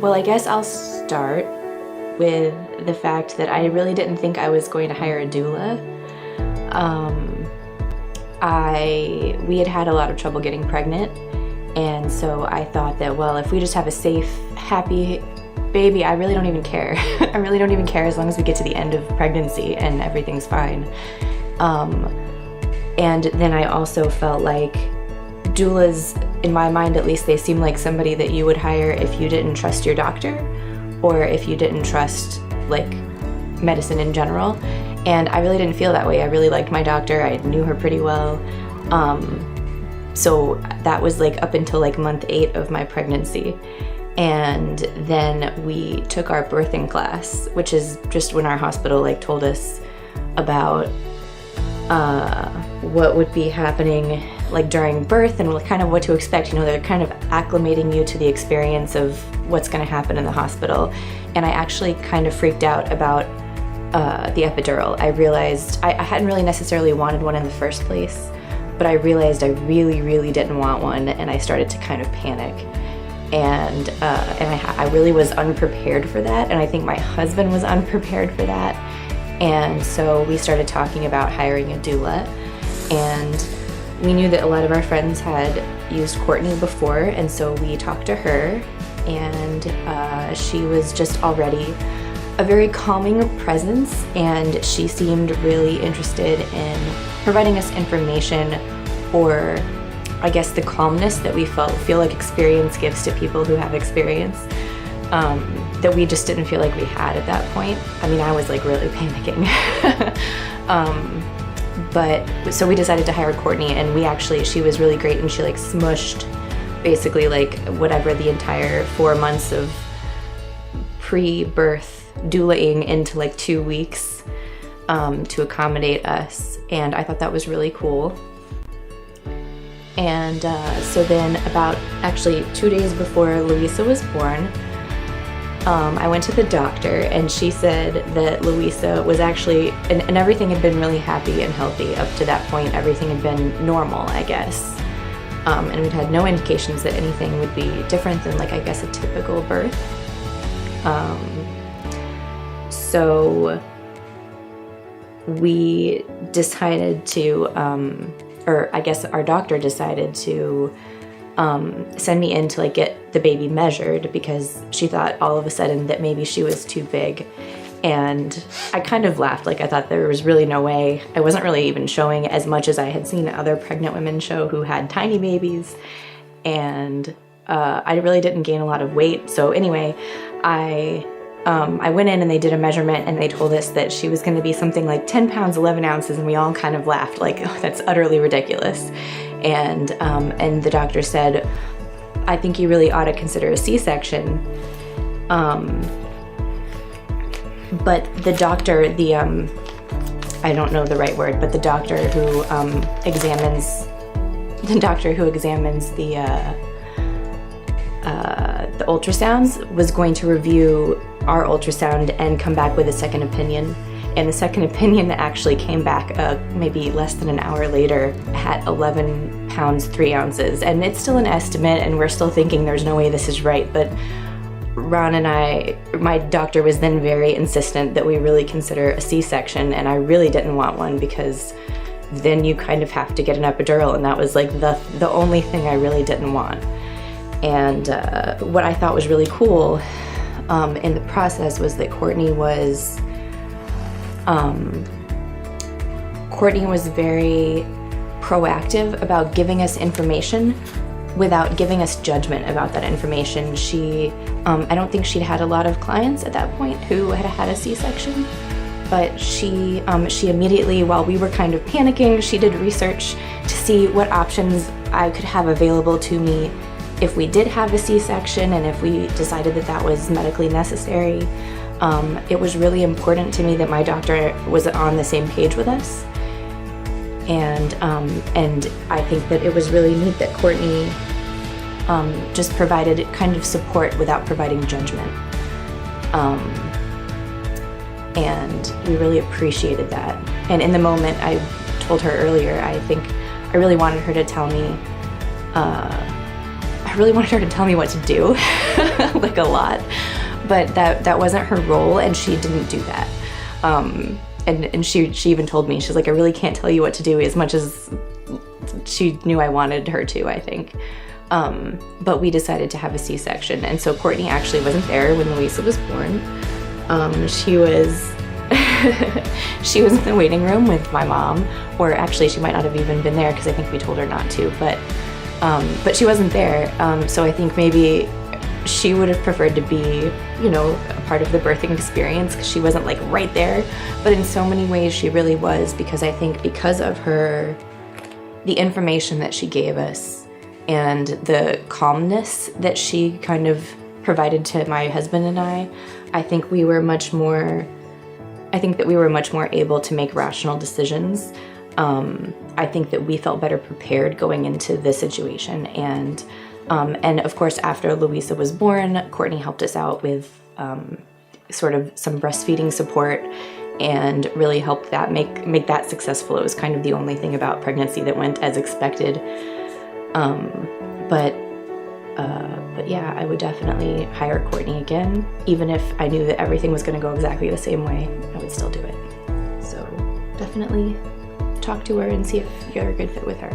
Well, I guess I'll start with the fact that I really didn't think I was going to hire a doula. We had had a lot of trouble getting pregnant, and so I thought that, well, if we just have a safe, happy baby, I really don't even care. I really don't even care as long as we get to the end of pregnancy and everything's fine. And then I also felt like doulas, in my mind at least, they seem like somebody that you would hire if you didn't trust your doctor or if you didn't trust like medicine in general. And I really didn't feel that way. I really liked my doctor. I knew her pretty well. So that was like up until like month 8 of my pregnancy. And then we took our birthing class, which is just when our hospital like told us about what would be happening like during birth and kind of what to expect. You know, they're kind of acclimating you to the experience of what's going to happen in the hospital. And I actually kind of freaked out about the epidural. I realized I hadn't really necessarily wanted one in the first place, but I realized I really didn't want one, and I started to kind of panic. And I really was unprepared for that, and I think my husband was unprepared for that. And so we started talking about hiring a doula, and we knew that a lot of our friends had used Courtney before, and so we talked to her, and she was just already a very calming presence, and she seemed really interested in providing us information, or I guess the calmness that we feel like experience gives to people who have experience, that we just didn't feel like we had at that point. I mean, I was like really panicking. But so we decided to hire Courtney, and she was really great, and she like smushed basically like whatever the entire 4 months of pre-birth doulaing into like 2 weeks to accommodate us, and I thought that was really cool. And so then about actually 2 days before Louisa was born, I went to the doctor, and she said that Louisa was actually, and everything had been really happy and healthy up to that point. Everything had been normal, I guess. And we'd had no indications that anything would be different than like, I guess, a typical birth. So we decided to, or I guess our doctor decided to send me in to like get the baby measured, because she thought all of a sudden that maybe she was too big. And I kind of laughed. Like, I thought there was really no way. I wasn't really even showing as much as I had seen other pregnant women show who had tiny babies. And I really didn't gain a lot of weight. So anyway, I went in and they did a measurement, and they told us that she was going to be something like 10 pounds, 11 ounces. And we all kind of laughed like, oh, that's utterly ridiculous. And the doctor said, I think you really ought to consider a C-section. But the doctor, I don't know the right word, but the doctor who examines the ultrasounds was going to review our ultrasound and come back with a second opinion. And the second opinion actually came back maybe less than an hour later at 11 pounds, 3 ounces. And it's still an estimate, and we're still thinking there's no way this is right. But Ron and my doctor was then very insistent that we really consider a C-section, and I really didn't want one, because then you kind of have to get an epidural, and that was like the only thing I really didn't want. And what I thought was really cool in the process was that Courtney was very proactive about giving us information without giving us judgment about that information. I don't think she'd had a lot of clients at that point who had had a C-section, but she immediately, while we were kind of panicking, she did research to see what options I could have available to me if we did have a C-section, and if we decided that that was medically necessary. It was really important to me that my doctor was on the same page with us. And I think that it was really neat that Courtney just provided kind of support without providing judgment. And we really appreciated that. And in the moment, I told her earlier, I think I really wanted her to tell me I really wanted her to tell me what to do, like a lot, but that wasn't her role, and she didn't do that. And she even told me, she's like, I really can't tell you what to do, as much as she knew I wanted her to, I think. But we decided to have a C-section, and so Courtney actually wasn't there when Louisa was born. She was she was in the waiting room with my mom, or actually she might not have even been there because I think we told her not to, but she wasn't there. So I think maybe she would have preferred to be, you know, a part of the birthing experience because she wasn't like right there. But in so many ways she really was, because I think because of her, the information that she gave us and the calmness that she kind of provided to my husband and I think we were much more, I think that we were much more able to make rational decisions. I think that we felt better prepared going into this situation. And of course, after Louisa was born, Courtney helped us out with sort of some breastfeeding support and really helped that make that successful. It was kind of the only thing about pregnancy that went as expected. But yeah, I would definitely hire Courtney again. Even if I knew that everything was going to go exactly the same way, I would still do it. So definitely talk to her and see if you're a good fit with her.